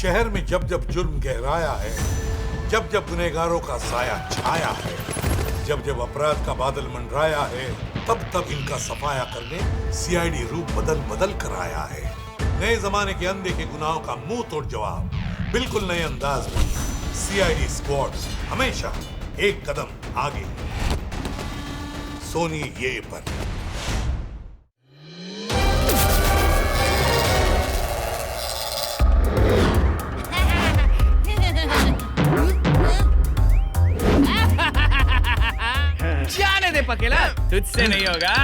शहर में जब जब जुर्म गहराया है, जब जब गुनहगारों का साया छाया है, जब जब अपराध का बादल मंडराया है, तब तब इनका सफाया करने सीआईडी रूप बदल बदल कर आया है। नए जमाने के अंधे के गुनाहों का मुंह तोड़ जवाब बिल्कुल नए अंदाज में। सीआईडी स्क्वाड हमेशा एक कदम आगे। सोनी ये पर। जाने दे पकेला, तुझसे नहीं होगा।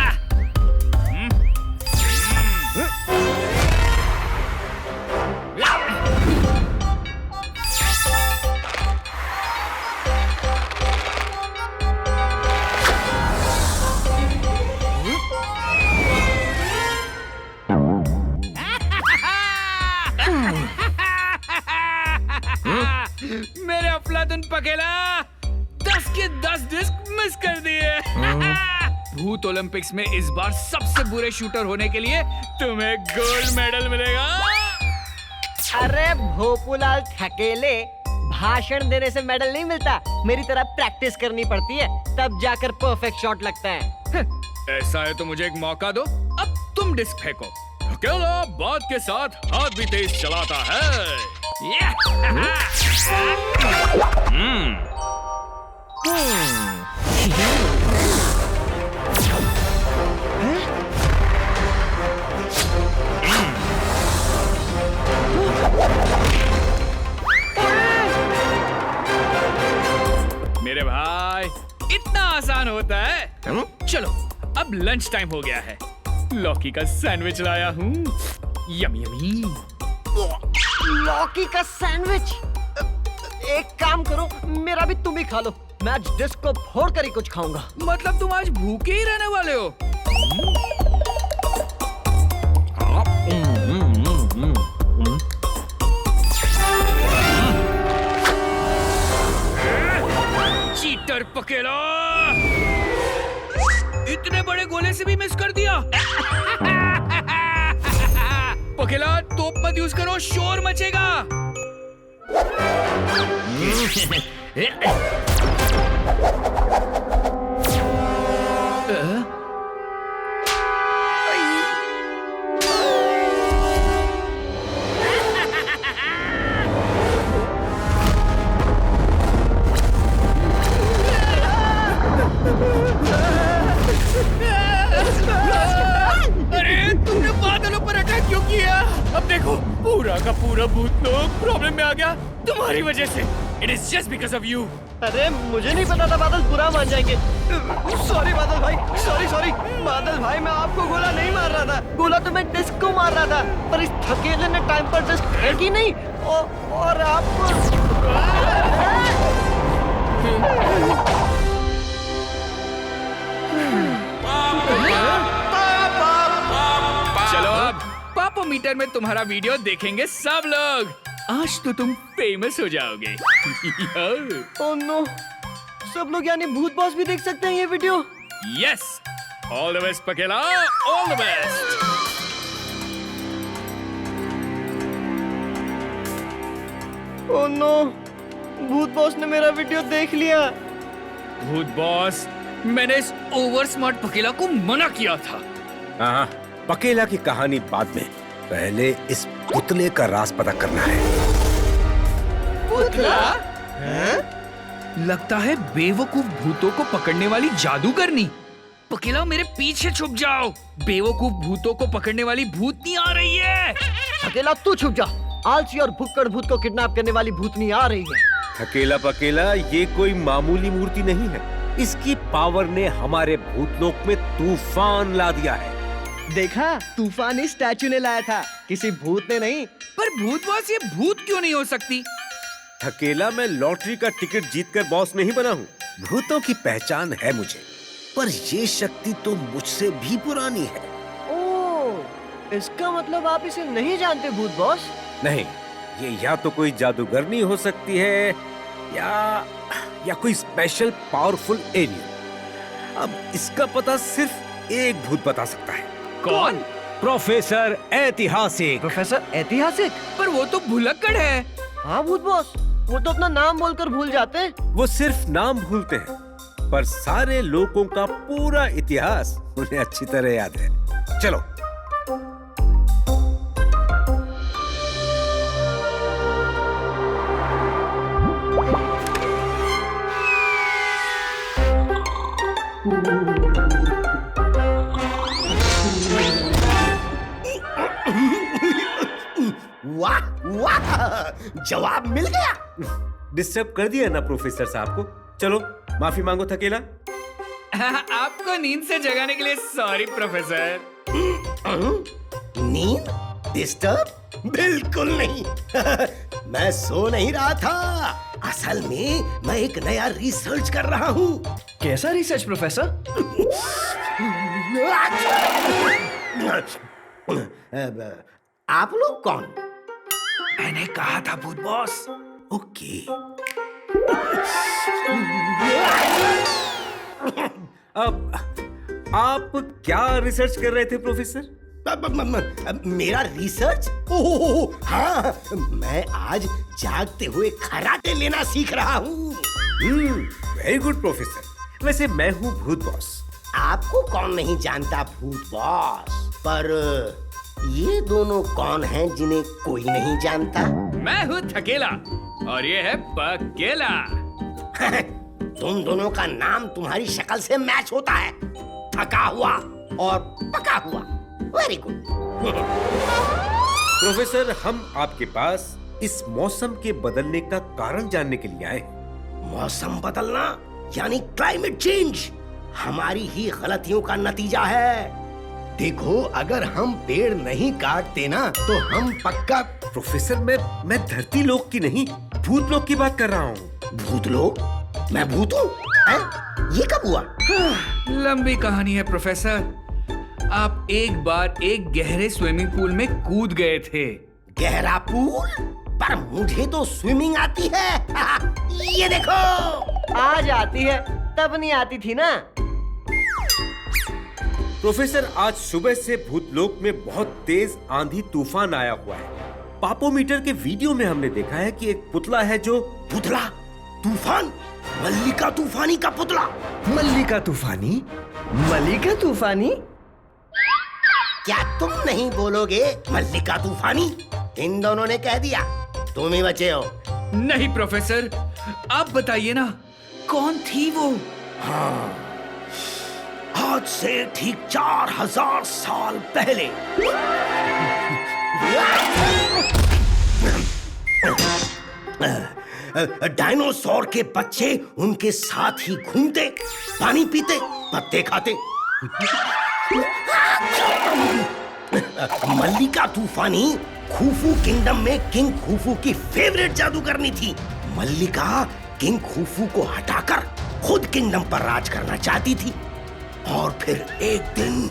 मेरे अफलातुन पकेला 10 के 10 डिस्क मिस कर दिए। भूत ओलंपिक्स में इस बार सबसे बुरे शूटर होने के लिए तुम्हें गोल्ड मेडल मिलेगा। अरे भोपूलाल ठकेले, भाषण देने से मेडल नहीं मिलता, मेरी तरह प्रैक्टिस करनी पड़ती है, तब जाकर परफेक्ट शॉट लगता है। ऐसा है तो मुझे एक मौका दो, अब तुम डिस्क फेंको। ठकेला बात के साथ हाथ भी तेज चलाता है। मेरे भाई इतना आसान होता है। चलो अब लंच टाइम हो गया है। लौकी का सैंडविच लाया हूँ, यमी यमी। लौकी का सैंडविच? एक काम करो, मेरा भी तुम ही खा लो, मैं आज डिस्क को फोड़ कर ही कुछ खाऊंगा। मतलब तुम आज भूखे ही रहने वाले हो? चीटर पकेला, इतने बड़े गोले से भी मिस कर दिया। पकेला तोप मत यूज करो, शोर मचेगा। अरे तुमने बादलों पर अटैक क्यों किया? अब देखो पूरा का पूरा भूत लोग प्रॉब्लम में आ गया तुम्हारी वजह से। It is just because of you. अरे मुझे नहीं पता था बादल बुरा मान जाएंगे। सॉरी बादल भाई, सॉरी बादल भाई, मैं आपको गोला नहीं मार रहा था, गोला तो मैं डिस्क को मार रहा था, पर इस ठकेले ने टाइम पर डिस्क फेंकी नहीं और आपको। चलो अब पापोमीटर में तुम्हारा वीडियो देखेंगे सब लोग। आज तो तुम फेमस हो जाओगे। ओह नो, सब लोग यानी भूत बॉस भी देख सकते हैं ये video? Yes, all the best पकेला, all the best. Oh no, भूत बॉस ने मेरा वीडियो देख लिया। भूत बॉस, मैंने इस ओवर स्मार्ट पकेला को मना किया था। हाँ, पकेला की कहानी बाद में, पहले इस पुतले का राज पता करना है। पुतला? लगता है बेवकूफ भूतों को पकड़ने वाली जादूगरनी। पकेला मेरे पीछे छुप जाओ, बेवकूफ भूतों को पकड़ने वाली भूतनी आ रही है। अकेला तू छुप जा, आलसी और भुक्कड़ भूत को किडनैप करने वाली भूतनी आ रही है। अकेला पकेला ये कोई मामूली मूर्ति नहीं है, इसकी पावर ने हमारे भूतलोक में तूफान ला दिया है। देखा, तूफान इस स्टैचू ने लाया था, किसी भूत ने नहीं। पर भूत बॉस, ये भूत क्यों नहीं हो सकती? अकेला मैं लॉटरी का टिकट जीतकर बॉस नहीं बना हूँ। भूतों की पहचान है मुझे, पर ये शक्ति तो मुझसे भी पुरानी है। ओह, इसका मतलब आप इसे नहीं जानते भूत बॉस? नहीं, ये या तो कोई जादूगरनी हो सकती है या कोई स्पेशल पावरफुल एलियन। अब इसका पता सिर्फ एक भूत बता सकता है। कौन? प्रोफेसर ऐतिहासिक। प्रोफेसर ऐतिहासिक? पर वो तो भुलक्कड़ है। हाँ भूत बॉस, वो तो अपना नाम बोलकर भूल जाते हैं। वो सिर्फ नाम भूलते हैं, पर सारे लोगों का पूरा इतिहास उन्हें अच्छी तरह याद है। चलो। वाह वाह, जवाब मिल गया। डिस्टर्ब कर दिया ना प्रोफेसर साहब को। चलो माफी मांगो थकेला। आपको नींद से जगाने के लिए सॉरी प्रोफेसर। नींद डिस्टर्ब? बिल्कुल नहीं। मैं सो नहीं रहा था, असल में मैं एक नया रिसर्च कर रहा हूँ। कैसा रिसर्च प्रोफेसर? आप लोग कौन? मैंने कहा था भूत बॉस। ओके। अब आप क्या रिसर्च कर रहे थे प्रोफेसर? मेरा रिसर्च? ओह हाँ, मैं आज जागते हुए खराटे लेना सीख रहा हूँ। Very good professor. वैसे मैं हूँ भूत बॉस। आपको कौन नहीं जानता भूत बॉस, पर ये दोनों कौन हैं जिन्हें कोई नहीं जानता? मैं हूँ थकेला और ये है पकेला। तुम दोनों का नाम तुम्हारी शक्ल से मैच होता है, थका हुआ और पका हुआ। Very good. प्रोफेसर, हम आपके पास इस मौसम के बदलने का कारण जानने के लिए आए हैं। मौसम बदलना यानी क्लाइमेट चेंज हमारी ही गलतियों का नतीजा है। देखो, अगर हम पेड़ नहीं काटते ना तो हम पक्का। प्रोफेसर, मैं धरती लोक की नहीं, भूत लोक की बात कर रहा हूँ। भूत लोग? मैं भूत हूँ? ये कब हुआ? लंबी कहानी है प्रोफेसर। आप एक बार एक गहरे स्विमिंग पूल में कूद गए थे। गहरा पूल? पर मुझे तो स्विमिंग आती है। ये देखो। आज आती है, तब नहीं आती थी ना। प्रोफेसर, आज सुबह से भूतलोक में बहुत तेज आंधी तूफान आया हुआ है। पापोमीटर के वीडियो में हमने देखा है कि एक पुतला है जो। पुतला? तूफान? मल्लिका तूफानी का पुतला? मल्लिका तूफानी? मल्लिका तूफानी? क्या तुम नहीं बोलोगे मल्लिका तूफानी? इन दोनों ने कह दिया, तुम ही बचे हो। नहीं प्रोफेसर, आप बताइए ना, कौन थी वो? हाँ, आज से ठीक 4000 साल पहले डायनासोर के बच्चे उनके साथ ही घूमते, पानी पीते, पत्ते खाते। मल्लिका तूफानी खूफू किंगडम में किंग खूफू की फेवरेट जादूगरनी थी। मल्लिका किंग खूफू को हटाकर खुद किंगडम पर राज करना चाहती थी। और फिर एक दिन।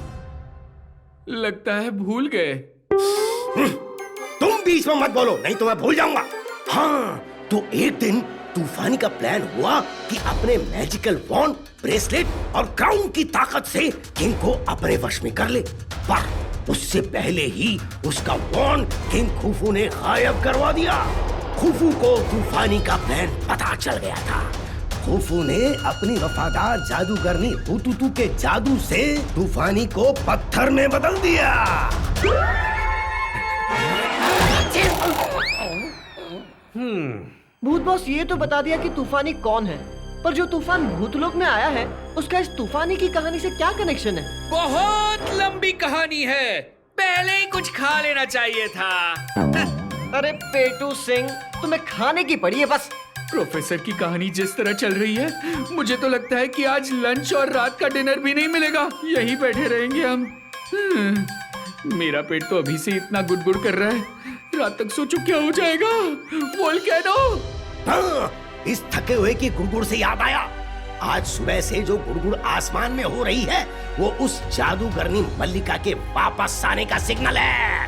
लगता है भूल गए। तुम बीच में मत बोलो, नहीं तो मैं भूल जाऊंगा। हाँ, तो एक दिन तूफानी का प्लान हुआ कि अपने मैजिकल वॉन्ड, ब्रेसलेट और क्राउन की ताकत से किंग को अपने वश में कर ले। पर उससे पहले ही उसका वॉन्ड किंग खूफू ने गायब करवा दिया। खूफू को तूफानी का प्लान पता चल गया था। खूफू ने अपनी वफादार जादूगरनी हुतुतु के जादू से तूफानी को पत्थर में बदल दिया। भूत बॉस, ये तो बता दिया कि तूफानी कौन है, पर जो तूफान भूतलोक में आया है उसका इस तूफानी की कहानी से क्या कनेक्शन है? बहुत लंबी कहानी है, पहले ही कुछ खा लेना चाहिए था। अरे पेटू सिंह, तुम्हें खाने की पड़ी है बस। प्रोफेसर की कहानी जिस तरह चल रही है, मुझे तो लगता है कि आज लंच और रात का डिनर भी नहीं मिलेगा, यहीं बैठे रहेंगे हम। मेरा पेट तो अभी से इतना गुड़गुड़ कर रहा है, रात तक सोचो क्या हो जाएगा। वोल्केनो! हाँ, इस थके हुए की गुड़गुड़ से याद आया, आज सुबह से जो गुड़गुड़ आसमान में हो रही है वो उस जादूगरनी मल्लिका के वापस आने का सिग्नल है।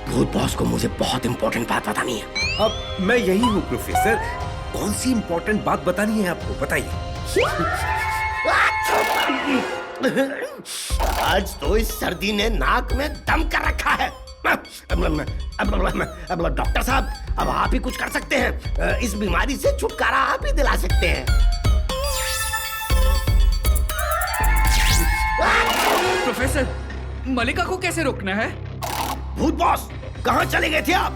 भूत बॉस को मुझे बहुत इंपॉर्टेंट बात बतानी है। अब मैं यही हूँ प्रोफेसर, कौन सी इंपॉर्टेंट बात बतानी है आपको, बताइए। आज तो इस सर्दी ने नाक में दम कर रखा है। अब डॉक्टर साहब, अब आप ही कुछ कर सकते हैं। इस बीमारी से छुटकारा आप ही दिला सकते हैं। प्रोफेसर, मल्लिका को कैसे रोकना है? भूत बॉस, कहाँ चले गए थे आप?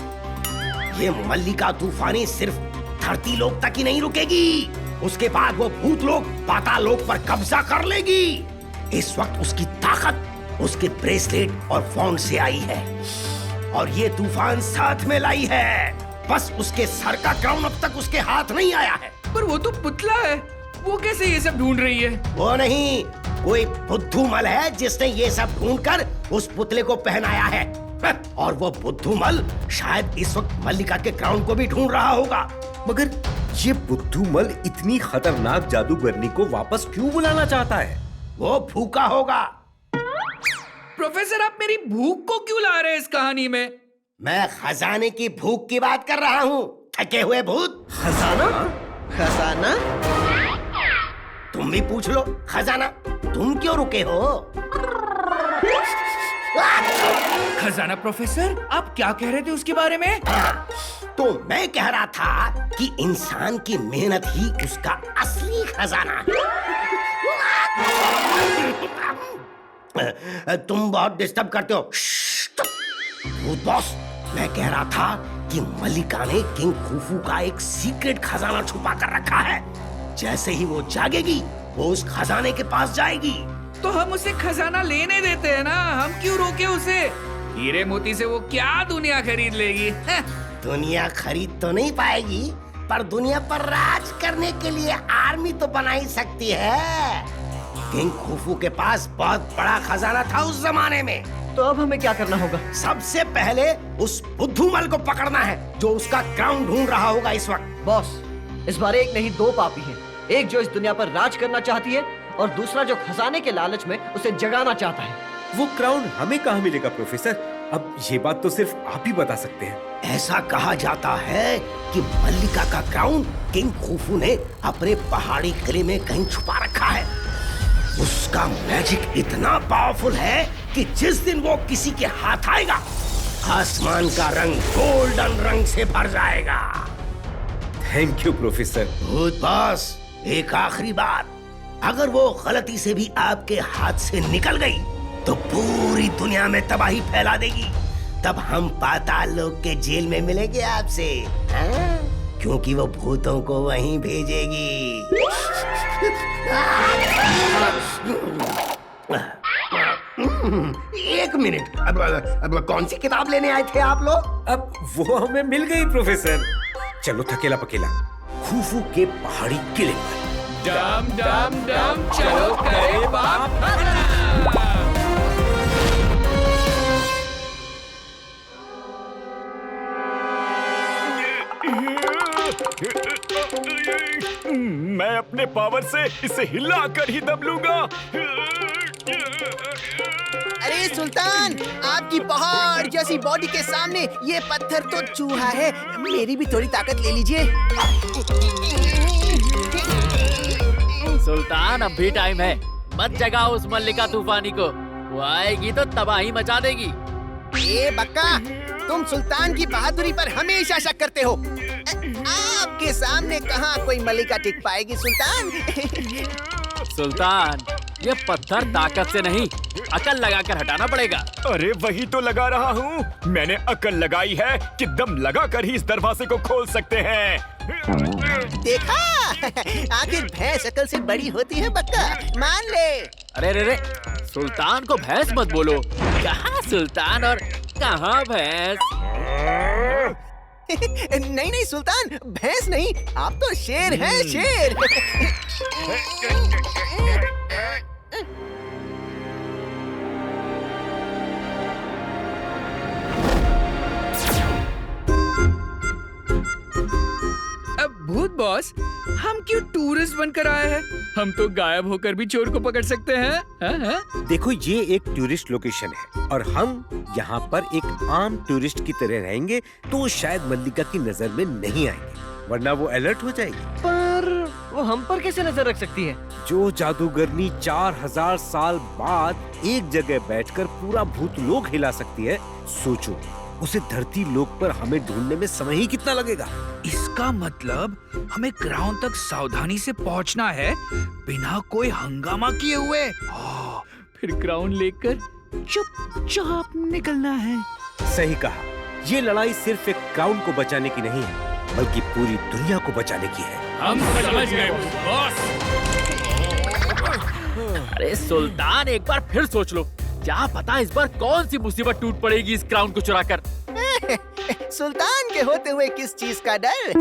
ये मल्लिका तूफानी सिर्फ धरती लोक तक ही नहीं रुकेगी, उसके बाद वो भूत लोक, पाताल लोक पर कब्जा कर लेगी। इस वक्त उसकी ताकत उसके ब्रेसलेट और फोन से आई है, और ये तूफान साथ में लाई है। बस उसके सर का क्राउन अब तक उसके हाथ नहीं आया है। पर वो तो पुतला है, वो कैसे ये सब ढूंढ रही है? वो नहीं, कोई बुद्धूमल है जिसने ये सब ढूंढकर उस पुतले को पहनाया है। और वो बुद्धूमल शायद इस वक्त मल्लिका के क्राउन को भी ढूंढ रहा होगा। मगर ये बुद्धूमल इतनी खतरनाक जादूगरनी को वापस क्यों बुलाना चाहता है? वो भूखा होगा। प्रोफेसर, आप मेरी भूख को क्यों ला रहे हैं इस कहानी में? मैं खजाने की भूख की बात कर रहा हूँ, थके हुए भूत। खजाना? खजाना? तुम भी पूछ लो, खजाना, तुम क्यों रुके हो? खजाना? प्रोफेसर, आप क्या कह रहे थे उसके बारे में? तो मैं कह रहा था कि इंसान की मेहनत ही उसका असली खजाना है। तुम बहुत डिस्टर्ब करते हो। भूत बॉस, मैं कह रहा था कि मल्लिका ने किंग खुफू का एक सीक्रेट खजाना छुपा कर रखा है। जैसे ही वो जागेगी, वो उस खजाने के पास जाएगी। तो हम उसे खजाना लेने देते हैं ना, हम क्यों रोके उसे? हीरे मोती से वो क्या दुनिया खरीद लेगी? दुनिया खरीद तो नहीं पाएगी, पर दुनिया पर राज करने के लिए आर्मी तो बना ही सकती है। किंग खुफू के पास बहुत बड़ा खजाना था उस जमाने में। तो अब हमें क्या करना होगा? सबसे पहले उस बुद्धूमल को पकड़ना है जो उसका क्राउन ढूंढ रहा होगा इस वक्त। बॉस, इस बार एक नहीं दो पापी हैं। एक जो इस दुनिया पर राज करना चाहती है, और दूसरा जो खजाने के लालच में उसे जगाना चाहता है। वो क्राउन हमें कहाँ मिलेगा प्रोफेसर? अब ये बात तो सिर्फ आप ही बता सकते हैं। ऐसा कहा जाता है कि मल्लिका का क्राउन किंग खुफू ने अपने पहाड़ी किले में कहीं छुपा रखा है। उसका मैजिक इतना पावरफुल है कि जिस दिन वो किसी के हाथ आएगा, आसमान का रंग गोल्डन रंग से भर जाएगा। Thank you professor. भूत बॉस, एक आखिरी बात, अगर वो गलती से भी आपके हाथ से निकल गई तो पूरी दुनिया में तबाही फैला देगी। तब हम पाताल लोक के जेल में मिलेंगे आपसे, हाँ? क्योंकि वो भूतों को वहीं भेजेगी। एक मिनट, अब कौन सी किताब लेने आए थे आप लोग? अब वो हमें मिल गई प्रोफेसर। चलो थकेला पकेला खुफू के पहाड़ी किले पर। डम डम डम, चलो करे बाप। मैं अपने पावर से इसे हिलाकर ही दब लूंगा। अरे सुल्तान, आपकी पहाड़ जैसी बॉडी के सामने ये पत्थर तो चूहा है। मेरी भी थोड़ी ताकत ले लीजिए। सुल्तान, अब भी टाइम है, मत जगाओ उस मल्लिका तूफानी को, वो आएगी तो तबाही मचा देगी। ए बक्का, तुम सुल्तान की बहादुरी पर हमेशा शक करते हो। आपके सामने कहाँ कोई मल्लिका टिक पाएगी सुल्तान। सुल्तान, ये पत्थर ताकत से नहीं, अकल लगाकर हटाना पड़ेगा। अरे वही तो लगा रहा हूँ, मैंने अकल लगाई है कि दम लगाकर ही इस दरवाजे को खोल सकते हैं। देखा, आखिर भैंस अकल से बड़ी होती है बक्का, मान ले। अरे रे रे, सुल्तान को भैंस मत बोलो। कहाँ सुल्तान और कहाँ भैंस? नहीं नहीं सुल्तान, भैंस नहीं, आप तो शेर हैं, शेर। अब भूत बॉस, हम क्यों टूरिस्ट बनकर आए हैं? हम तो गायब होकर भी चोर को पकड़ सकते हैं। हाँ? देखो, ये एक टूरिस्ट लोकेशन है और हम यहाँ पर एक आम टूरिस्ट की तरह रहेंगे, तो शायद मल्लिका की नजर में नहीं आएंगे, वरना वो अलर्ट हो जाएगी। पर वो हम पर कैसे नजर रख सकती है? जो जादूगरनी 4000 साल बाद एक जगह बैठकर पूरा भूतलोक हिला सकती है, सोचो उसे धरती लोक पर हमें ढूंढने में समय ही कितना लगेगा। इसका मतलब हमें ग्राउंड तक सावधानी से पहुंचना है, बिना कोई हंगामा किए हुए। फिर ग्राउंड लेकर चुपचाप निकलना है। सही कहा, ये लड़ाई सिर्फ एक क्राउन को बचाने की नहीं है, बल्कि पूरी दुनिया को बचाने की है। हम समझ गए बॉस। अरे सुल्तान, एक बार फिर सोच लो, क्या पता इस बार कौन सी मुसीबत टूट पड़ेगी इस क्राउन को चुराकर। सुल्तान के होते हुए किस चीज का डर?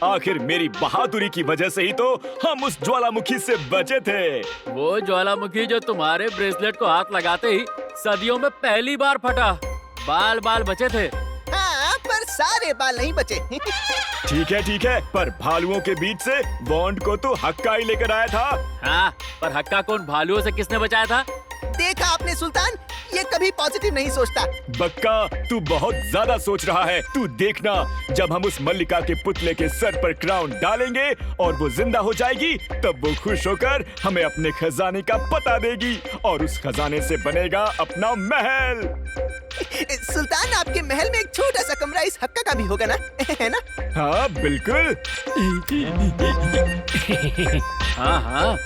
आखिर मेरी बहादुरी की वजह से ही तो हम उस ज्वालामुखी से बचे थे। वो ज्वालामुखी जो तुम्हारे ब्रेसलेट को हाथ लगाते ही सदियों में पहली बार फटा। बाल बाल बचे थे। हाँ, पर सारे बाल नहीं बचे। ठीक है, पर भालुओं के बीच से बॉन्ड को तो हक्का ही लेकर आया था। हाँ, पर हक्का कौन भालुओं से किसने बचाया था? देखा आपने सुल्तान, ये कभी पॉजिटिव नहीं सोचता। बक्का, तू बहुत ज्यादा सोच रहा है। तू देखना, जब हम उस मल्लिका के पुतले के सर पर क्राउन डालेंगे और वो जिंदा हो जाएगी, तब वो खुश होकर हमें अपने खजाने का पता देगी और उस खजाने से बनेगा अपना महल। सुल्तान, आपके महल में एक छोटा सा कमरा इस हक्का का भी होगा ना? है ना? हाँ बिल्कुल। हाँ,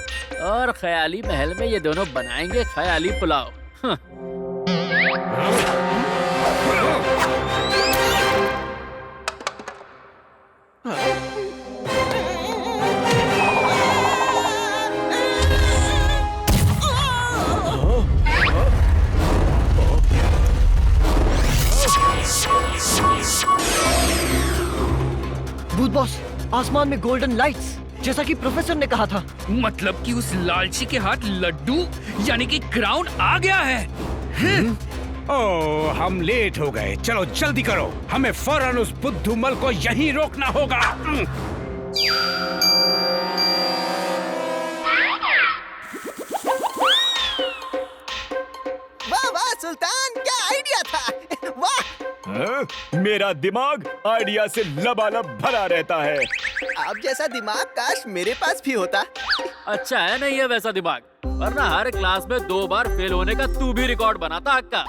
और ख्याली महल में ये दोनों बनाएंगे ख्याली पुलाव। हाँ। भूत बॉस, आसमान में गोल्डन लाइट्स, जैसा कि प्रोफेसर ने कहा था। मतलब कि उस लालची के हाथ लड्डू यानी कि क्राउन आ गया है। ओह, हम लेट हो गए। चलो जल्दी करो, हमें फौरन उस बुद्धूमल को यहीं रोकना होगा। वाह वाह सुल्तान, क्या आइडिया था। वाह। हाँ? मेरा दिमाग आइडिया से लबालब भरा रहता है। आप जैसा दिमाग काश मेरे पास भी होता। अच्छा है नहीं है वैसा दिमाग, वरना हर क्लास में 2 बार फेल होने का तू भी रिकॉर्ड बनाता हक्का।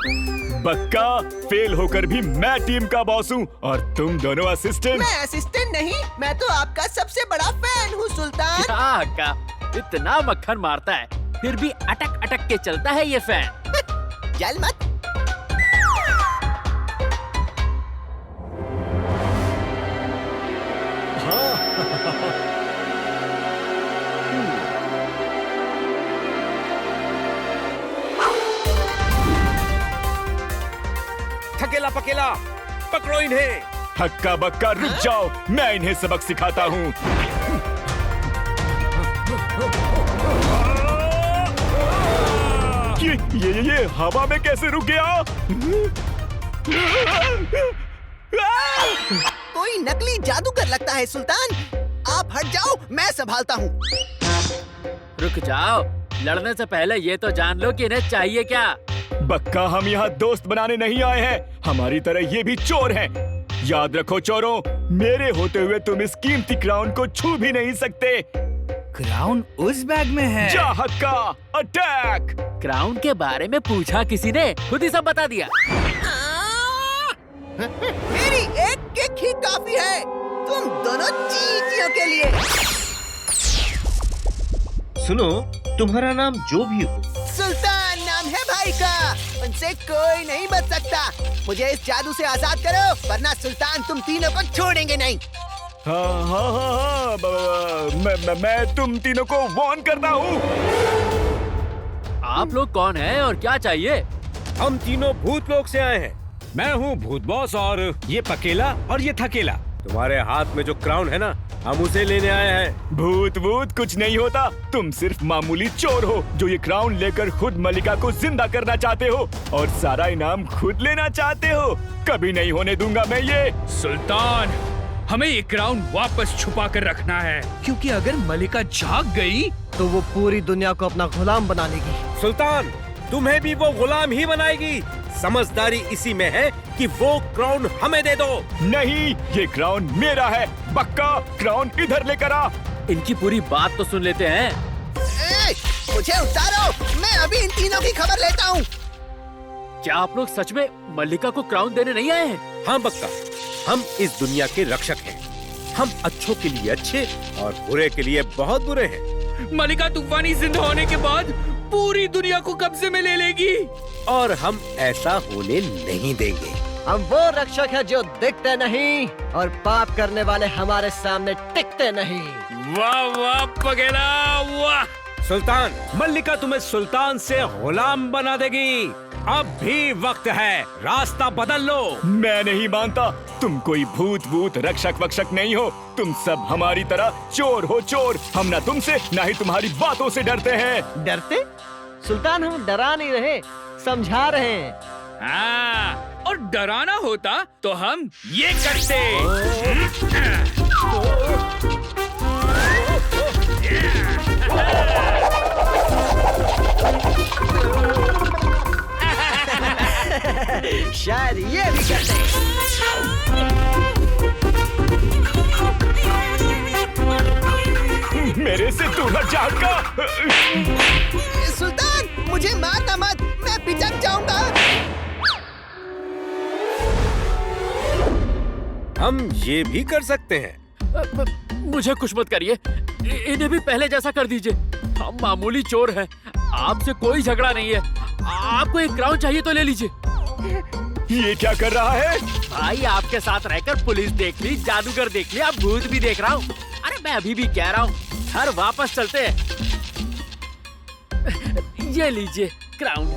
बक्का, फेल होकर भी मैं टीम का बॉस हूँ और तुम दोनों असिस्टेंट। मैं असिस्टेंट नहीं, मैं तो आपका सबसे बड़ा फैन हूँ सुल्तान। क्या हक्का, इतना मक्खन मारता है फिर भी अटक अटक के चलता है ये फैन। जल मत। थकेला पकेला, पकड़ो इन्हें। हक्का बक्का रुक जाओ, मैं इन्हें सबक सिखाता हूँ। ये हवा में कैसे रुक गया? कोई नकली जादूगर लगता है सुल्तान। आप हट जाओ, मैं संभालता हूँ। रुक जाओ, लड़ने से पहले ये तो जान लो कि इन्हें चाहिए क्या। बक्का, हम यहाँ दोस्त बनाने नहीं आए हैं, हमारी तरह ये भी चोर हैं। याद रखो चोरों, मेरे होते हुए तुम इस कीमती क्राउन को छू भी नहीं सकते। क्राउन उस बैग में है। जा हक्का, अटैक। क्राउन के बारे में पूछा किसी ने, खुद ही सब बता दिया। मेरी एक किक ही काफी है तुम दोनों चींटियों के लिए। सुनो, तुम्हारा नाम जो भी हो, सुल्तान नाम है भाई का, उनसे कोई नहीं बच सकता। मुझे इस जादू से आजाद करो, वरना सुल्तान तुम तीनों को छोड़ेंगे नहीं। हाँ, मैं तुम तीनों को वार्न करता हूँ। आप लोग कौन हैं और क्या चाहिए? हम तीनों भूतलोक से आए हैं। मैं हूँ भूत बॉस और ये पकेला और ये थकेला। तुम्हारे हाथ में जो क्राउन है ना, हम उसे लेने आए हैं। भूत भूत कुछ नहीं होता, तुम सिर्फ मामूली चोर हो जो ये क्राउन लेकर खुद मलिका को जिंदा करना चाहते हो और सारा इनाम खुद लेना चाहते हो। कभी नहीं होने दूंगा मैं ये। सुल्तान, हमें ये क्राउन वापस छुपा कर रखना है, क्योंकि अगर मलिका जाग गई तो वो पूरी दुनिया को अपना गुलाम बना लेगी। सुल्तान, तुम्हें भी वो गुलाम ही बनाएगी। समझदारी इसी में है कि वो क्राउन हमें दे दो। नहीं, ये क्राउन मेरा है। बक्का, क्राउन इधर लेकर आ। इनकी पूरी बात तो सुन लेते हैं। ए, मुझे उतारो, मैं अभी इन तीनों की खबर लेता हूँ। क्या आप लोग सच में मल्लिका को क्राउन देने नहीं आए हैं? हाँ बक्का, हम इस दुनिया के रक्षक हैं। हम अच्छों के लिए अच्छे और बुरे के लिए बहुत बुरे हैं। मल्लिका तूफानी जिंदा होने के बाद पूरी दुनिया को कब्जे में ले लेगी और हम ऐसा होने नहीं देंगे। हम वो रक्षक है जो दिखते नहीं और पाप करने वाले हमारे सामने टिकते नहीं। वाह वाह पगेला वाह। सुल्तान, मल्लिका तुम्हें सुल्तान से गुलाम बना देगी। अब भी वक्त है, रास्ता बदल लो। मैं नहीं मानता, तुम कोई भूत रक्षक वक्षक नहीं हो। तुम सब हमारी तरह चोर हो, चोर। हम ना तुमसे ना ही तुम्हारी बातों से डरते हैं। डरते? सुल्तान, हम डरा नहीं रहे, समझा रहे हैं। हाँ, और डराना होता तो हम ये करते। शायद ये भी करते। मेरे से दूर हट जाओगा। सुल्तान, मुझे मारना मत, मैं पिचक जाऊंगा। हम ये भी कर सकते हैं। मुझे कुछ मत करिए, इन्हें भी पहले जैसा कर दीजिए। हम मामूली चोर हैं, आपसे कोई झगड़ा नहीं है। आपको एक क्राउन चाहिए तो ले लीजिए। ये क्या कर रहा है? भाई, आपके साथ रहकर पुलिस देख ली, जादूगर देख लिया, भूत भी देख रहा हूँ। अरे मैं अभी भी कह रहा हूँ, घर वापस चलते हैं। ये लीजिए क्राउन।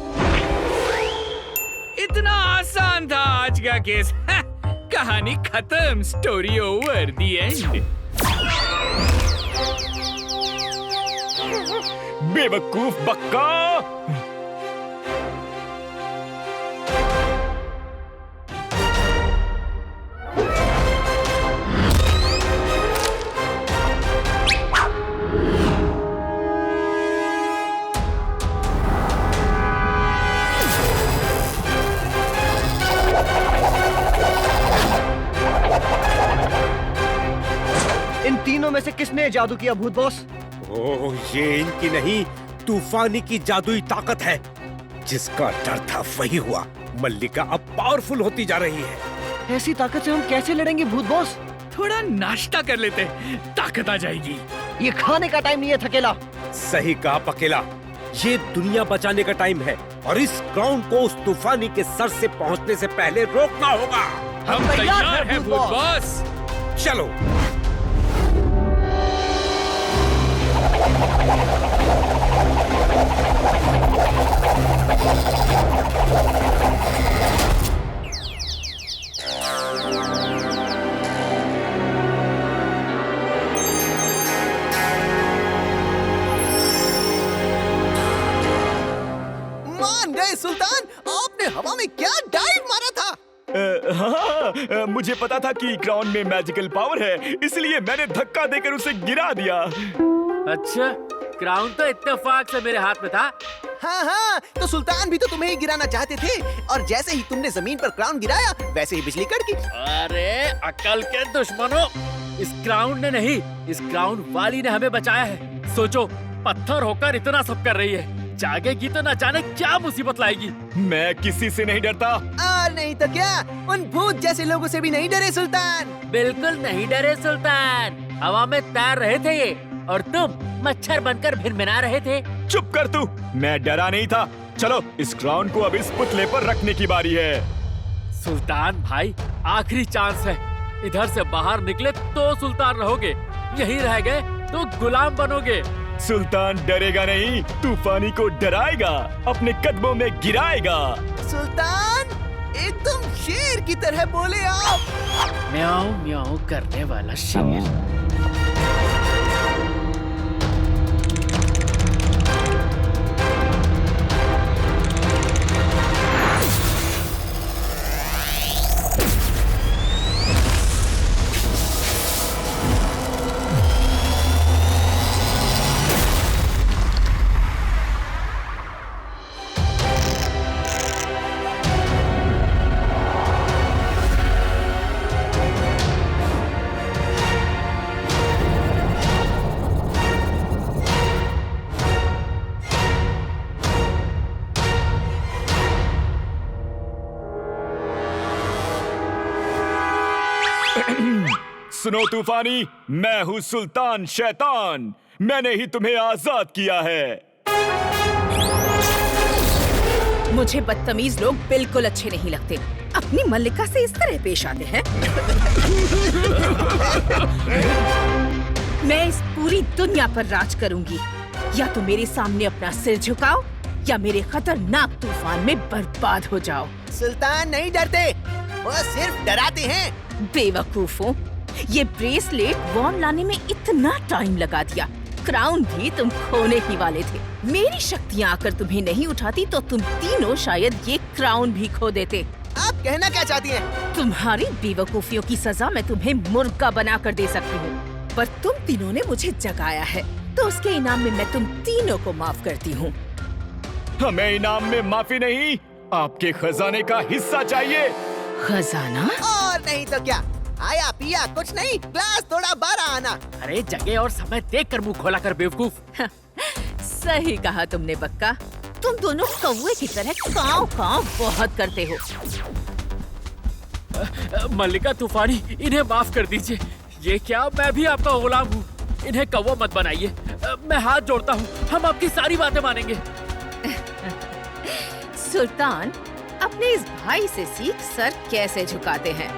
इतना आसान था आज का केस। कहानी खत्म, स्टोरी ओवर, द एंड। बेवकूफ बक्का। इन तीनों में से किसने जादू किया भूत बॉस? ओह, ये इनकी नहीं, तूफानी की जादुई ताकत है। जिसका डर था वही हुआ। मल्लिका अब पावरफुल होती जा रही है। ऐसी ताकत से हम कैसे लड़ेंगे भूत बॉस? थोड़ा नाश्ता कर लेते, ताकत आ जाएगी। ये खाने का टाइम नहीं है थकेला। सही कहा पकेला, ये दुनिया बचाने का टाइम है और इस क्राउन को उस तूफानी के सर से पहुंचने से पहले रोकना होगा। हम तैयार हैं भूत बॉस। चलो। मान गए सुल्तान, आपने हवा में क्या डाइव मारा था? हाँ, मुझे पता था कि क्राउन में मैजिकल पावर है, इसलिए मैंने धक्का देकर उसे गिरा दिया। अच्छा, क्राउन तो इत्तेफाक से मेरे हाथ में था। हाँ, तो सुल्तान भी तो तुम्हें ही गिराना चाहते थे, और जैसे ही तुमने जमीन पर क्राउन गिराया, वैसे ही बिजली कड़की। अरे अकल के दुश्मनों, इस क्राउन ने नहीं, इस क्राउन वाली ने हमें बचाया है। सोचो, पत्थर होकर इतना सब कर रही है, जागेगी तो न जाने क्या मुसीबत लाएगी। मैं किसी से नहीं डरता। और नहीं तो क्या, उन भूत जैसे लोगों से भी नहीं डरे सुल्तान। बिल्कुल नहीं डरे सुल्तान, हवा में तैर रहे थे ये, और तुम मच्छर बनकर भिनभिना रहे थे। चुप कर तू, मैं डरा नहीं था। चलो, इस क्राउन को अब इस पुतले पर रखने की बारी है। सुल्तान भाई, आखिरी चांस है। इधर से बाहर निकले तो सुल्तान रहोगे, यहीं रह गए तो गुलाम बनोगे। सुल्तान डरेगा नहीं, तूफानी को डराएगा, अपने कदमों में गिराएगा। सुल्तान, एकदम शेर की तरह बोले आप। म्याऊं म्याऊं करने वाला शेर। सुनो तूफानी, मैं हूँ सुल्तान शैतान। मैंने ही तुम्हें आजाद किया है। मुझे बदतमीज लोग बिल्कुल अच्छे नहीं लगते। अपनी मल्लिका से इस तरह पेश आते हैं। मैं इस पूरी दुनिया पर राज करूंगी। या तो मेरे सामने अपना सिर झुकाओ या मेरे खतरनाक तूफान में बर्बाद हो जाओ। सुल्तान नहीं डरते, वो सिर्फ डराते हैं। बेवकूफों, ये ब्रेसलेट वॉन लाने में इतना टाइम लगा दिया। क्राउन भी तुम खोने ही वाले थे। मेरी शक्तियाँ आकर तुम्हें नहीं उठाती तो तुम तीनों शायद ये क्राउन भी खो देते। आप कहना क्या चाहती हैं? तुम्हारी बेवकूफियों की सजा मैं तुम्हें मुर्गा बना कर दे सकती हूँ, पर तुम तीनों ने मुझे जगाया है तो उसके इनाम में मैं तुम तीनों को माफ करती हूँ। हमें इनाम में माफी नहीं, आपके खजाने का हिस्सा चाहिए। खजाना? और नहीं तो क्या, आया पिया कुछ नहीं, ग्लास थोड़ा बाहर आना। अरे जगह और समय देख कर मुंह खोला कर बेवकूफ। सही कहा तुमने बक्का। तुम दोनों कौवे की तरह काव काव बहुत करते हो। मल्लिका तूफानी, इन्हें माफ कर दीजिए। ये क्या, मैं भी आपका गुलाम हूँ। इन्हें कौवा मत बनाइए। मैं हाथ जोड़ता हूँ, हम आपकी सारी बातें मानेंगे। सुल्तान, अपने इस भाई से सीख सर कैसे झुकाते हैं।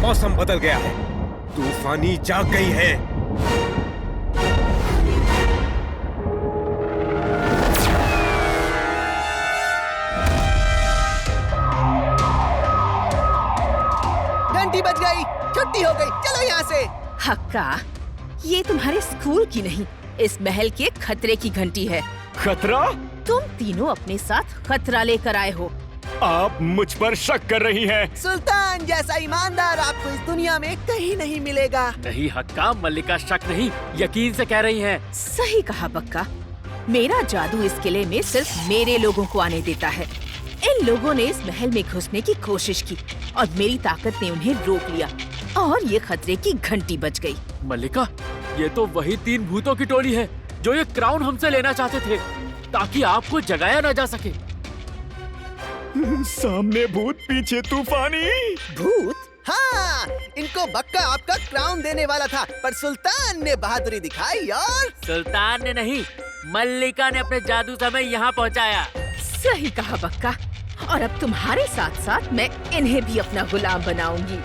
मौसम बदल गया है, तूफानी जाग गई है। घंटी बज गई, छुट्टी हो गई, चलो यहाँ से। हक्का, ये तुम्हारे स्कूल की नहीं, इस महल के खतरे की घंटी है। खतरा? तुम तीनों अपने साथ खतरा लेकर आए हो। आप मुझ पर शक कर रही हैं। सुल्तान जैसा ईमानदार आपको इस दुनिया में कहीं नहीं मिलेगा। नहीं हक्का, मल्लिका शक नहीं, यकीन से कह रही हैं। सही कहा बक्का। मेरा जादू इस किले में सिर्फ मेरे लोगों को आने देता है। इन लोगों ने इस महल में घुसने की कोशिश की और मेरी ताकत ने उन्हें रोक लिया और ये खतरे की घंटी बज गई। मल्लिका, ये तो वही 3 भूतों की टोली है जो ये क्राउन हमसे लेना चाहते थे ताकि आपको जगाया न जा सके। सामने भूत, पीछे तूफानी। भूत? हाँ, इनको बक्का आपका क्राउन देने वाला था, पर सुल्तान ने बहादुरी दिखाई और सुल्तान ने नहीं, मल्लिका ने अपने जादू से हमें यहाँ पहुँचाया। सही कहा बक्का। और अब तुम्हारे साथ साथ मैं इन्हें भी अपना गुलाम बनाऊंगी।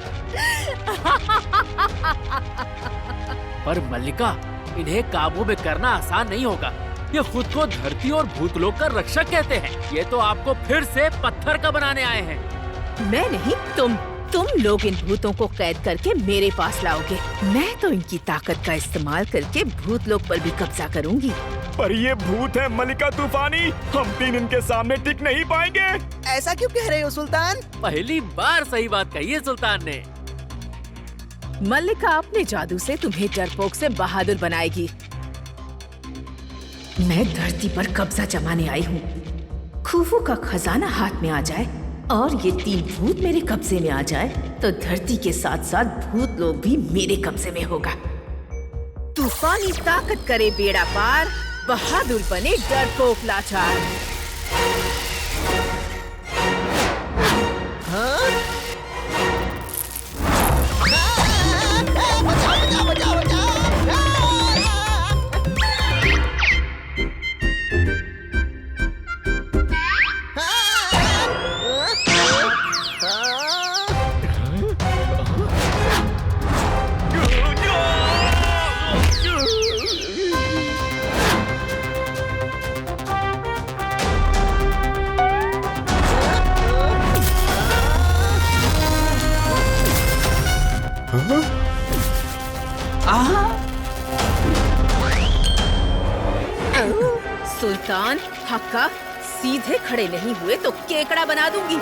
पर मल्लिका, इन्हें काबू में करना आसान नहीं होगा। ये खुद को धरती और भूतलोक का रक्षक कहते हैं। ये तो आपको फिर से पत्थर का बनाने आए हैं। मैं नहीं, तुम लोग इन भूतों को कैद करके मेरे पास लाओगे। मैं तो इनकी ताकत का इस्तेमाल करके भूतलोक पर भी कब्जा करूंगी। पर ये भूत है मल्लिका तूफानी, हम 3 इनके सामने टिक नहीं पाएंगे। ऐसा क्यों कह रहे हो सुल्तान? पहली बार सही बात कही है सुल्तान ने। मल्लिका अपने जादू से तुम्हें डरपोक से बहादुर बनाएगी। मैं धरती पर कब्जा जमाने आई हूँ। खूफू का खजाना हाथ में आ जाए और ये 3 भूत मेरे कब्जे में आ जाए तो धरती के साथ साथ भूत लोग भी मेरे कब्जे में होगा। तूफानी ताकत करे बेड़ा पार, बहादुर बने डरपोक लाचार। हाँ? बचाओ, बचाओ, बचाओ, बचाओ। सुल्तान, हक्का, सीधे खड़े नहीं हुए तो केकड़ा बना दूंगी।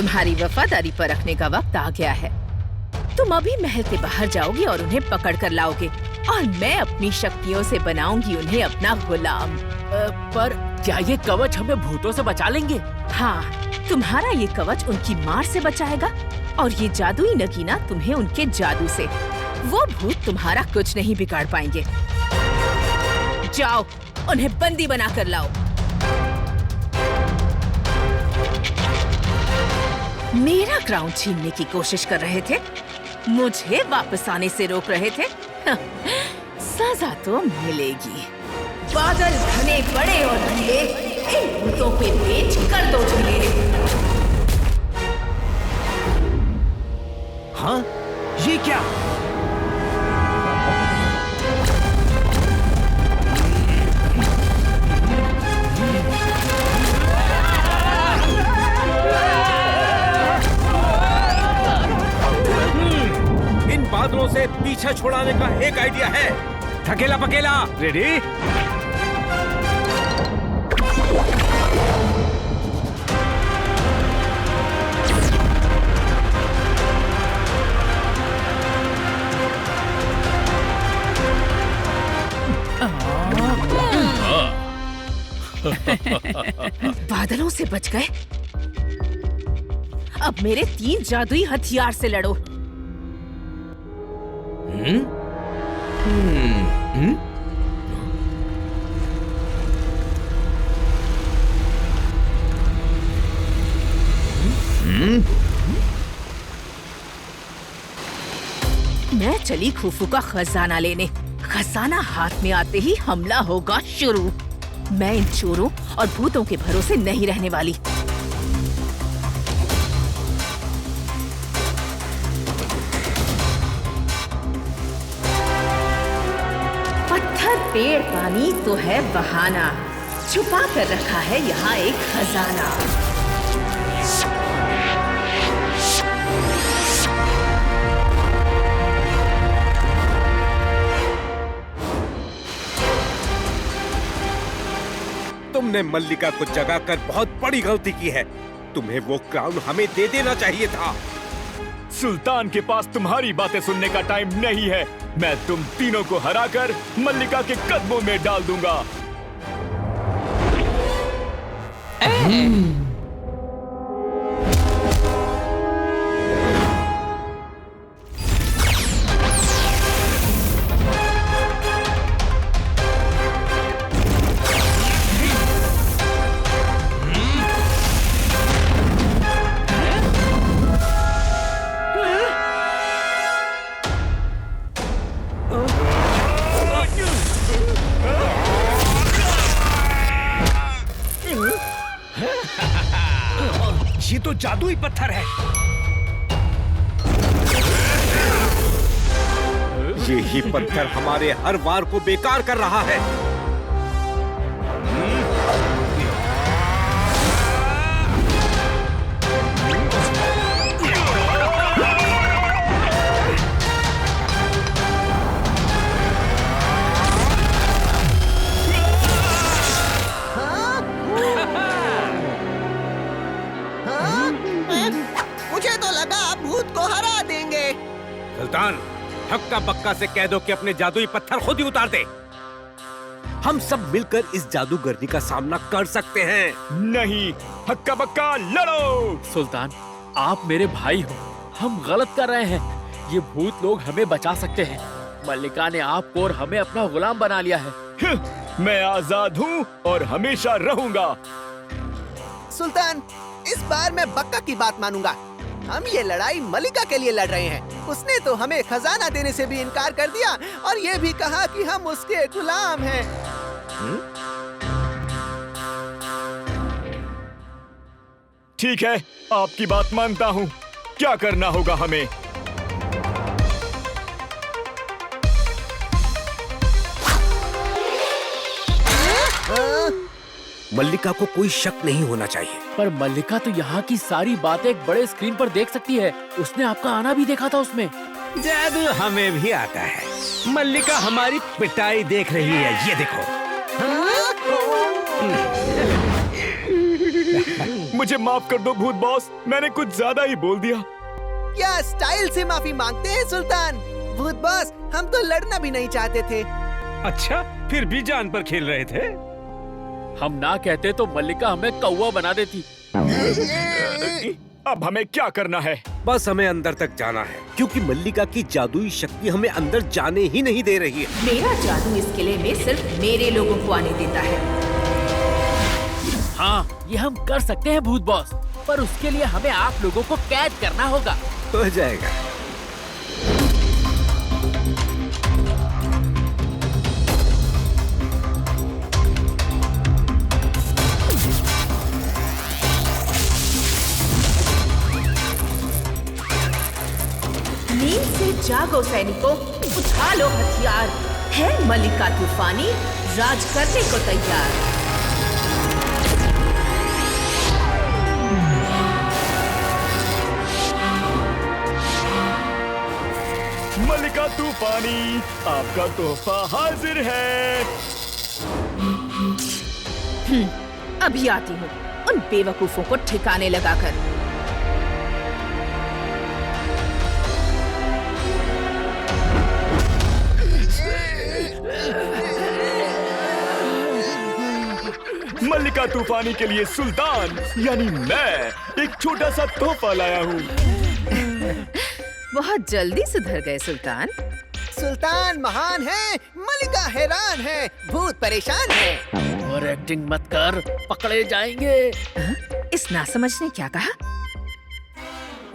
तुम्हारी वफादारी परखने का वक्त आ गया है। तुम अभी महल के बाहर जाओगे और उन्हें पकड़ कर लाओगे और मैं अपनी शक्तियों से बनाऊंगी उन्हें अपना गुलाम। पर क्या ये कवच हमें भूतों से बचा लेंगे? हाँ, तुम्हारा ये कवच उनकी मार से बचाएगा और ये जादुई नगीना तुम्हें उनके जादू से। वो भूत तुम्हारा कुछ नहीं बिगाड़ पाएंगे। जाओ, उन्हें बंदी बना कर लाओ। मेरा क्राउन छीनने की कोशिश कर रहे थे, मुझे वापस आने से रोक रहे थे। सजा तो मिलेगी। बादल घने बड़े और नीले, इन भूतों पे पेच कर दो ढीले। हाँ, ये क्या? इन बादलों से पीछा छुड़ाने का एक आइडिया है। थकेला पकेला, रेडी? बादलों से बच गए। अब मेरे 3 जादुई हथियार से लड़ो। मैं चली खुफू का खजाना लेने। खजाना हाथ में आते ही हमला होगा शुरू। मैं इन चोरों और भूतों के भरोसे नहीं रहने वाली। पत्थर, पेड़, पानी तो है बहाना, छुपा कर रखा है यहाँ एक खजाना। तुमने मल्लिका को जगाकर बहुत बड़ी गलती की है। तुम्हें वो क्राउन हमें दे देना चाहिए था। सुल्तान के पास तुम्हारी बातें सुनने का टाइम नहीं है। मैं तुम तीनों को हराकर मल्लिका के कदमों में डाल दूंगा। ये तो जादुई पत्थर है। यही पत्थर हमारे हर वार को बेकार कर रहा है। मुझे तो लगा आप भूत को हरा देंगे। सुल्तान, हक्का बक्का से कह दो कि अपने जादुई पत्थर खुद ही उतार दे। हम सब मिलकर इस जादूगरनी का सामना कर सकते हैं। नहीं, हक्का बक्का लड़ो। सुल्तान, आप मेरे भाई हो, हम गलत कर रहे हैं। ये भूत लोग हमें बचा सकते हैं। मल्लिका ने आपको और हमें अपना गुलाम बना लिया है। मैं आजाद हूँ और हमेशा रहूंगा। सुल्तान, इस बार मैं बक्का की बात मानूंगा। हम ये लड़ाई मल्लिका के लिए लड़ रहे हैं। उसने तो हमें खजाना देने से भी इनकार कर दिया और ये भी कहा कि हम उसके गुलाम हैं। ठीक है, आपकी बात मानता हूँ। क्या करना होगा हमें? मल्लिका को कोई शक नहीं होना चाहिए। पर मल्लिका तो यहाँ की सारी बातें एक बड़े स्क्रीन पर देख सकती है। उसने आपका आना भी देखा था उसमें। जादू हमें भी आता है। मल्लिका हमारी पिटाई देख रही है, ये देखो। मुझे माफ कर दो भूत बॉस, मैंने कुछ ज्यादा ही बोल दिया। क्या स्टाइल से माफी मांगते हैं सुल्तान? भूत बॉस, हम तो लड़ना भी नहीं चाहते थे। अच्छा, फिर भी जान पर खेल रहे थे। हम ना कहते तो मल्लिका हमें कौवा बना देती। अब हमें क्या करना है? बस हमें अंदर तक जाना है, क्योंकि मल्लिका की जादुई शक्ति हमें अंदर जाने ही नहीं दे रही है। मेरा जादू इस किले में सिर्फ मेरे लोगों को आने देता है। हाँ, ये हम कर सकते हैं भूत बॉस, पर उसके लिए हमें आप लोगों को कैद करना होगा। हो जाएगा। नींद से जागो सैनिकों, उठा लो हथियार। है मल्लिका तूफानी राज करने को तैयार। मल्लिका तूफानी, आपका तोहफा हाजिर है। अभी आती हूँ उन बेवकूफों को ठिकाने लगाकर। मल्लिका तूफानी के लिए सुल्तान यानी मैं एक छोटा सा तोहफा लाया हूँ। बहुत जल्दी सुधर गए सुल्तान। सुल्तान महान है, मल्लिका हैरान है, भूत परेशान है। और एक्टिंग मत कर, पकड़े जाएंगे। इस नासमझ ने क्या कहा?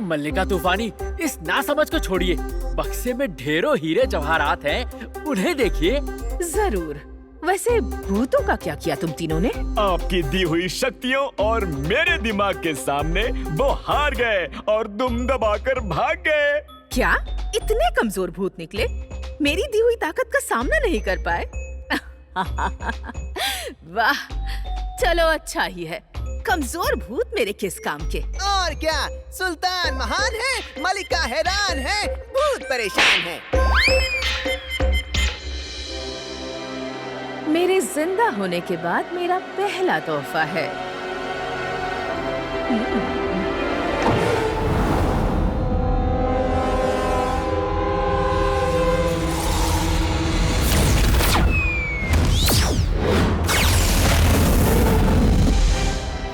मल्लिका तूफानी, इस नासमझ को छोड़िए। बक्से में ढेरों हीरे जवाहरात हैं, उन्हें देखिए। जरूर। वैसे भूतों का क्या किया तुम तीनों ने? आपकी दी हुई शक्तियों और मेरे दिमाग के सामने वो हार गए और दुम दबाकर भाग गए। क्या इतने कमजोर भूत निकले? मेरी दी हुई ताकत का सामना नहीं कर पाए? वाह, चलो अच्छा ही है। कमजोर भूत मेरे किस काम के। और क्या, सुल्तान महान है, मल्लिका हैरान है, भूत परेशान है। मेरे जिंदा होने के बाद मेरा पहला तोहफा है।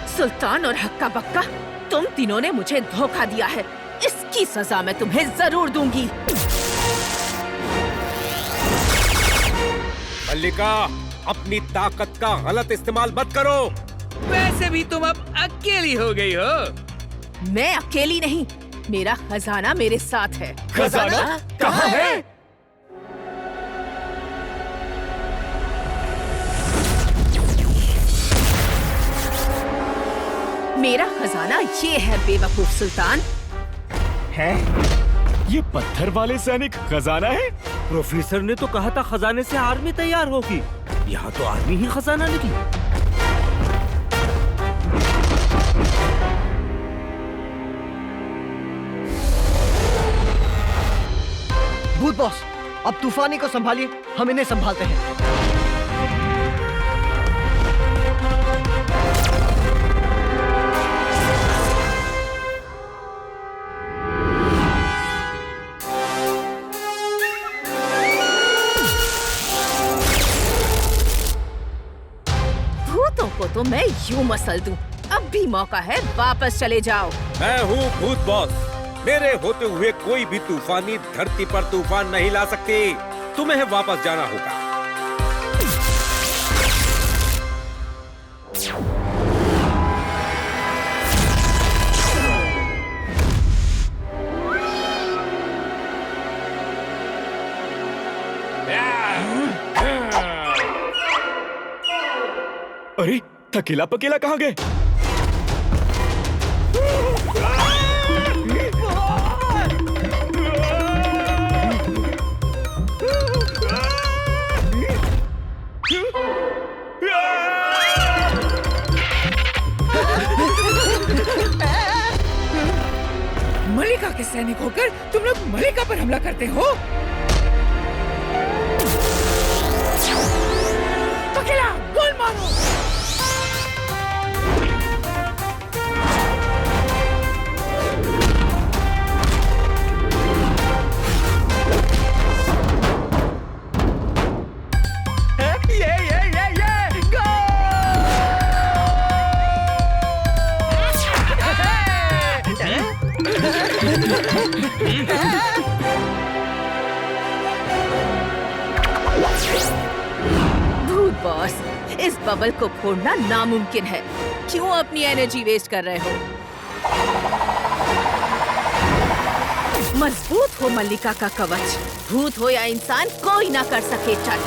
सुल्तान और हक्का बक्का, तुम तीनों ने मुझे धोखा दिया है। इसकी सजा मैं तुम्हें जरूर दूंगी। मल्लिका, अपनी ताकत का गलत इस्तेमाल मत करो। वैसे भी तुम अब अकेली हो गई हो। मैं अकेली नहीं, मेरा खजाना मेरे साथ है। खजाना कहाँ है? मेरा खजाना ये है बेवकूफ सुल्तान। है? ये पत्थर वाले सैनिक खजाना है? प्रोफेसर ने तो कहा था खजाने से आर्मी तैयार होगी। यहाँ तो आर्मी ही खजाना निकली। भूत बॉस, अब तूफानी को संभालिए, हम इन्हें संभालते हैं। को तो मैं यूं मसल दूं। अब भी मौका है, वापस चले जाओ। मैं हूँ भूत बॉस। मेरे होते हुए कोई भी तूफानी धरती पर तूफान नहीं ला सकती। तुम्हें वापस जाना होगा। अरे, थकेला पकेला कहाँ गए? मल्लिका के सैनिक होकर तुम लोग मल्लिका पर हमला करते हो? पकेला, गोल मारो। भूत बॉस, इस बबल को फोड़ना नामुमकिन है। क्यों अपनी एनर्जी वेस्ट कर रहे हो? मजबूत हो मल्लिका का कवच। भूत हो या इंसान, कोई ना कर सके टच।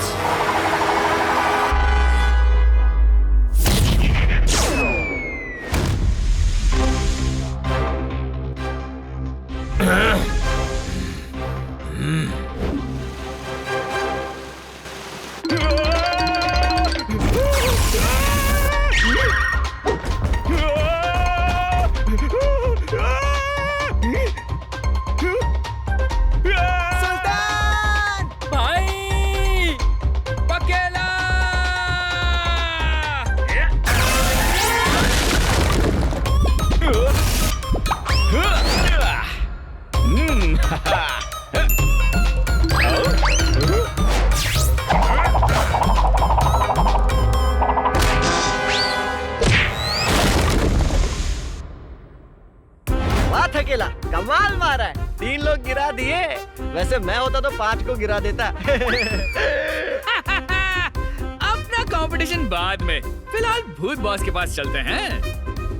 सुल्तान भाई पकेला। वाह थकेला, कमाल मारा है। 3 लोग गिरा दिए। वैसे मैं होता तो 5 को गिरा देता। अपना कंपटीशन बाद में, फिलहाल भूत बॉस के पास चलते हैं।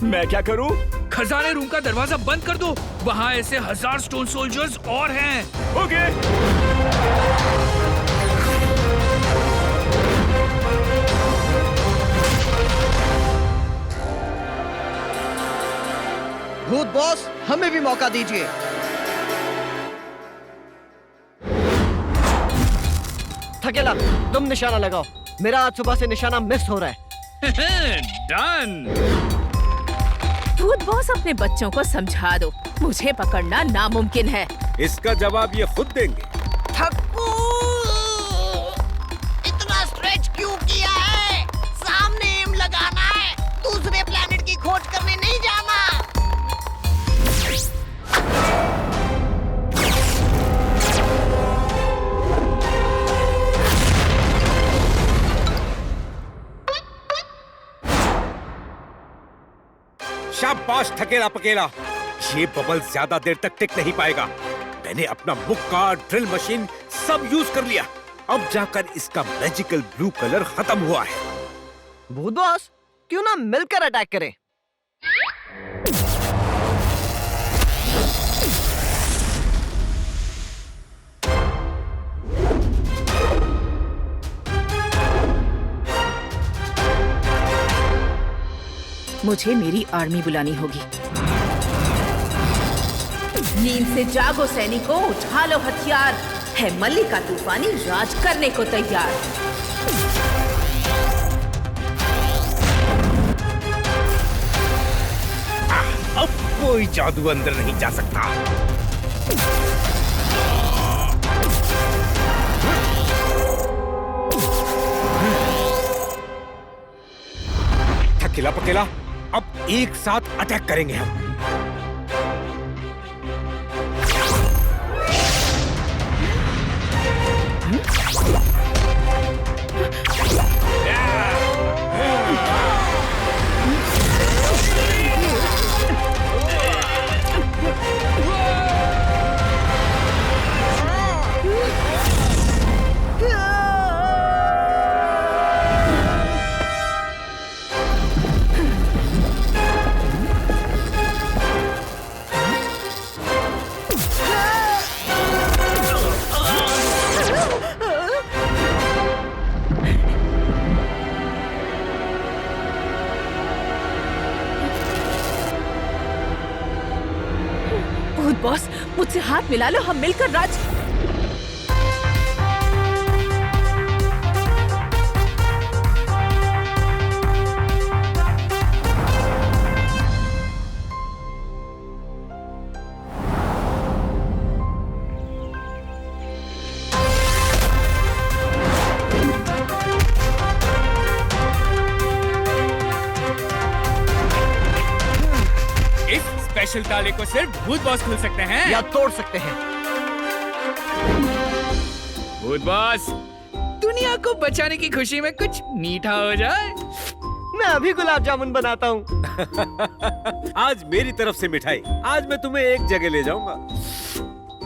मैं क्या करूं? खजाने रूम का दरवाजा बंद कर दो। वहाँ ऐसे 1000 स्टोन सोल्जर्स और हैं। ओके। भूत बॉस, हमें भी मौका दीजिए। थकेला, तुम निशाना लगाओ। मेरा आज सुबह से निशाना मिस हो रहा है। डन। भूत बॉस, अपने बच्चों को समझा दो, मुझे पकड़ना नामुमकिन है। इसका जवाब ये खुद देंगे। थक्कू, इतना स्ट्रेच क्यों किया है? सामने एम लगाना है, दूसरे प्लेनेट की खोज करने नहीं जाना। शाबाश थकेला पकेला। ये बबल ज्यादा देर तक टिक नहीं पाएगा। मैंने अपना मुक्का, ड्रिल मशीन सब यूज कर लिया। अब जाकर इसका मैजिकल ब्लू कलर खत्म हुआ है। भूत बॉस, क्यों ना मिलकर अटैक करें? मुझे मेरी आर्मी बुलानी होगी। नींद से जागो सैनिकों, उठा लो हथियार। है मल्लिका तूफानी राज करने को तैयार। अब कोई जादू अंदर नहीं जा सकता। थकेला पकेला, अब एक साथ अटैक करेंगे हम। बॉस, मुझसे हाथ मिला लो, हम मिलकर राज। स्पेशल ताले को सिर्फ भूत बॉस खोल सकते हैं या तोड़ सकते हैं। भूत बॉस, दुनिया को बचाने की खुशी में कुछ मीठा हो जाए। मैं अभी गुलाब जामुन बनाता हूँ। आज मेरी तरफ से मिठाई। आज मैं तुम्हें एक जगह ले जाऊंगा।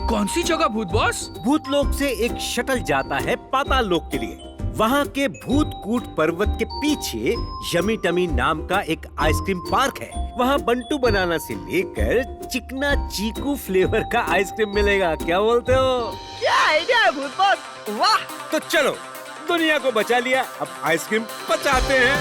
कौन सी जगह भूत बॉस? भूत लोक से एक शटल जाता है पाताल लोक के लिए। वहाँ के भूतकूट पर्वत के पीछे यमी टमी नाम का एक आइसक्रीम पार्क है। वहाँ बंटू बनाना से लेकर चिकना चीकू फ्लेवर का आइसक्रीम मिलेगा। क्या बोलते हो? क्या आइडिया है भूत बॉस, वाह। तो चलो, दुनिया को बचा लिया, अब आइसक्रीम पचाते हैं।